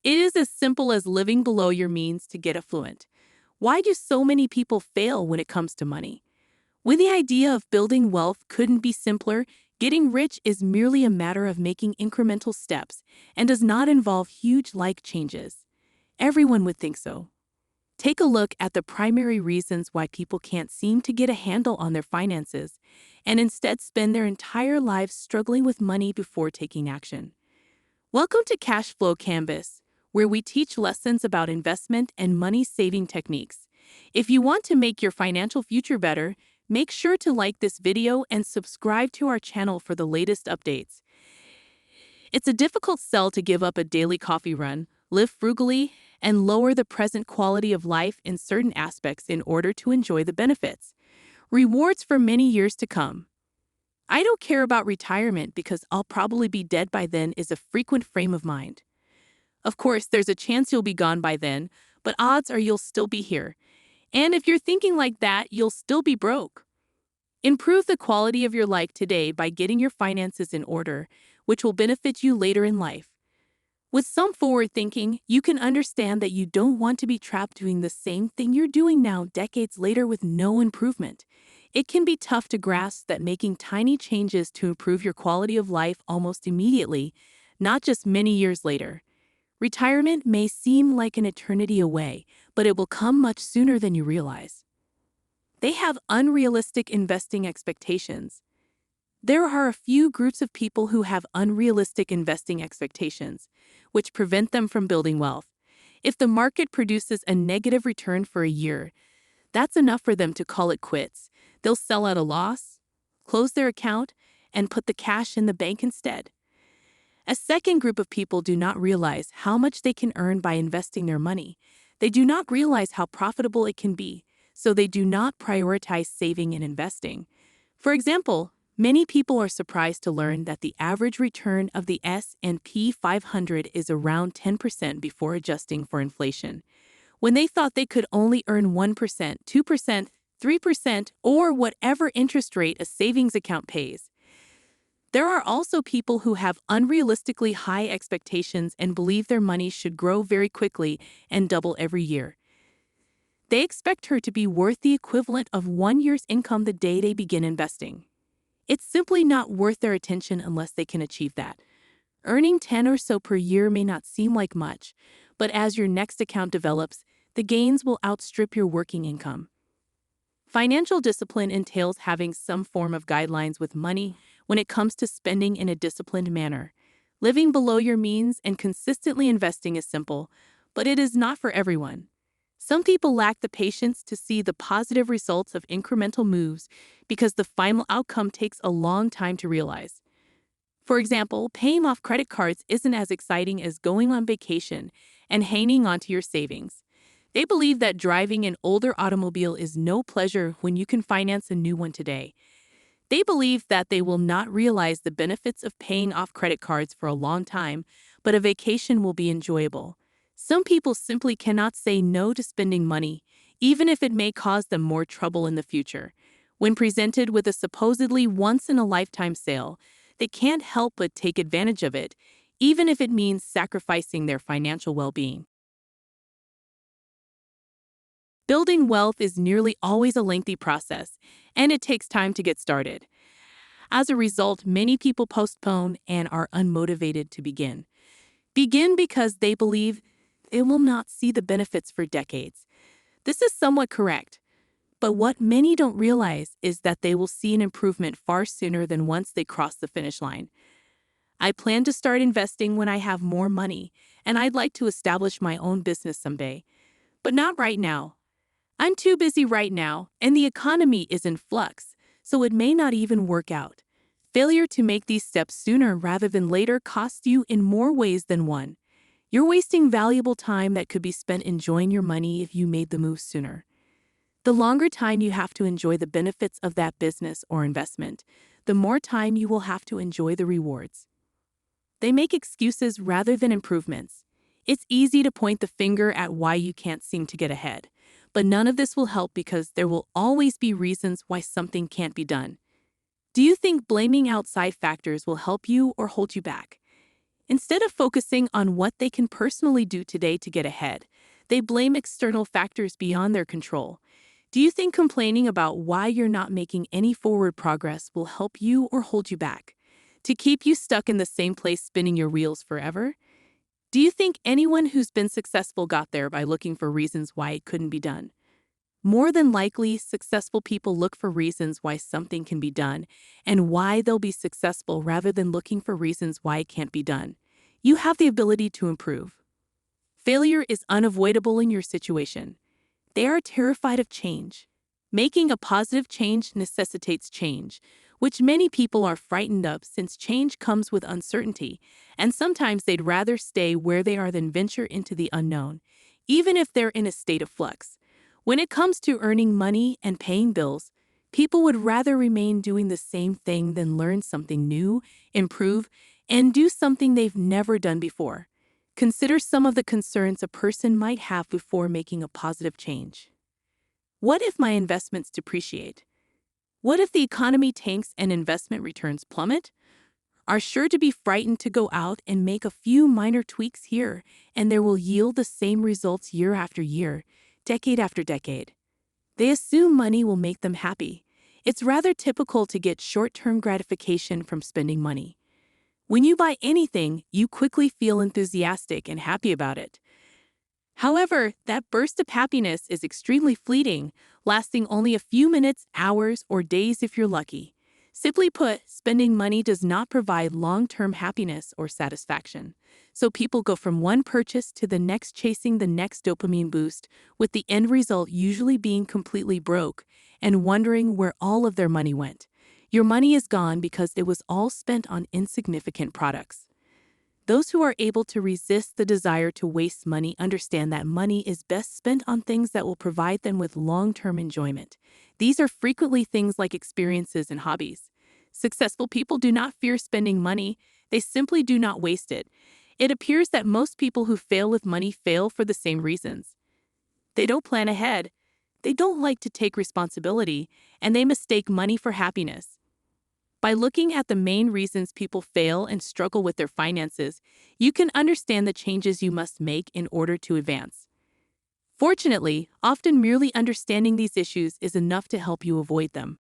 It is as simple as living below your means to get affluent. Why do so many people fail when it comes to money? When the idea of building wealth couldn't be simpler, getting rich is merely a matter of making incremental steps and does not involve huge life changes. Everyone would think so. Take a look at the primary reasons why people can't seem to get a handle on their finances and instead spend their entire lives struggling with money before taking action. Welcome to Cashflow Canvas, where we teach lessons about investment and money-saving techniques. If you want to make your financial future better, make sure to like this video and subscribe to our channel for the latest updates. It's a difficult sell to give up a daily coffee run, live frugally, and lower the present quality of life in certain aspects in order to enjoy the benefits. Rewards for many years to come. I don't care about retirement because I'll probably be dead by then is a frequent frame of mind. Of course, there's a chance you'll be gone by then, but odds are you'll still be here. And if you're thinking like that, you'll still be broke. Improve the quality of your life today by getting your finances in order, which will benefit you later in life. With some forward thinking, you can understand that you don't want to be trapped doing the same thing you're doing now decades later with no improvement. It can be tough to grasp that making tiny changes to improve your quality of life almost immediately, not just many years later. Retirement may seem like an eternity away, but it will come much sooner than you realize. They have unrealistic investing expectations. There are a few groups of people who have unrealistic investing expectations, which prevent them from building wealth. If the market produces a negative return for a year, that's enough for them to call it quits. They'll sell at a loss, close their account, and put the cash in the bank instead. A second group of people do not realize how much they can earn by investing their money. They do not realize how profitable it can be, so they do not prioritize saving and investing. For example, many people are surprised to learn that the average return of the S&P 500 is around 10% before adjusting for inflation, when they thought they could only earn 1%, 2%, 3%, or whatever interest rate a savings account pays. There are also people who have unrealistically high expectations and believe their money should grow very quickly and double every year. They expect her to be worth the equivalent of 1 year's income the day they begin investing. It's simply not worth their attention unless they can achieve that. Earning 10 or so per year may not seem like much, but as your next account develops, the gains will outstrip your working income. Financial discipline entails having some form of guidelines with money when it comes to spending in a disciplined manner. Living below your means and consistently investing is simple, but it is not for everyone. Some people lack the patience to see the positive results of incremental moves because the final outcome takes a long time to realize. For example, paying off credit cards isn't as exciting as going on vacation and hanging onto your savings. They believe that driving an older automobile is no pleasure when you can finance a new one today. They believe that they will not realize the benefits of paying off credit cards for a long time, but a vacation will be enjoyable. Some people simply cannot say no to spending money, even if it may cause them more trouble in the future. When presented with a supposedly once-in-a-lifetime sale, they can't help but take advantage of it, even if it means sacrificing their financial well-being. Building wealth is nearly always a lengthy process, and it takes time to get started. As a result, many people postpone and are unmotivated to begin. Begin because they believe they will not see the benefits for decades. This is somewhat correct, but what many don't realize is that they will see an improvement far sooner than once they cross the finish line. I plan to start investing when I have more money, and I'd like to establish my own business someday, but not right now. I'm too busy right now, and the economy is in flux, so it may not even work out. Failure to make these steps sooner rather than later costs you in more ways than one. You're wasting valuable time that could be spent enjoying your money if you made the move sooner. The longer time you have to enjoy the benefits of that business or investment, the more time you will have to enjoy the rewards. They make excuses rather than improvements. It's easy to point the finger at why you can't seem to get ahead. But none of this will help because there will always be reasons why something can't be done. Do you think blaming outside factors will help you or hold you back? Instead of focusing on what they can personally do today to get ahead, they blame external factors beyond their control. Do you think complaining about why you're not making any forward progress will help you or hold you back? To keep you stuck in the same place spinning your wheels forever? Do you think anyone who's been successful got there by looking for reasons why it couldn't be done? More than likely, successful people look for reasons why something can be done and why they'll be successful rather than looking for reasons why it can't be done. You have the ability to improve. Failure is unavoidable in your situation. They are terrified of change. Making a positive change necessitates change, which many people are frightened of since change comes with uncertainty, and sometimes they'd rather stay where they are than venture into the unknown, even if they're in a state of flux. When it comes to earning money and paying bills, people would rather remain doing the same thing than learn something new, improve, and do something they've never done before. Consider some of the concerns a person might have before making a positive change. What if my investments depreciate? What if the economy tanks and investment returns plummet? Are sure to be frightened to go out and make a few minor tweaks here, and they will yield the same results year after year, decade after decade. They assume money will make them happy. It's rather typical to get short-term gratification from spending money. When you buy anything, you quickly feel enthusiastic and happy about it. However, that burst of happiness is extremely fleeting, lasting only a few minutes, hours, or days if you're lucky. Simply put, spending money does not provide long-term happiness or satisfaction. So people go from one purchase to the next chasing the next dopamine boost, with the end result usually being completely broke and wondering where all of their money went. Your money is gone because it was all spent on insignificant products. Those who are able to resist the desire to waste money understand that money is best spent on things that will provide them with long-term enjoyment. These are frequently things like experiences and hobbies. Successful people do not fear spending money, they simply do not waste it. It appears that most people who fail with money fail for the same reasons. They don't plan ahead, they don't like to take responsibility, and they mistake money for happiness. By looking at the main reasons people fail and struggle with their finances, you can understand the changes you must make in order to advance. Fortunately, often merely understanding these issues is enough to help you avoid them.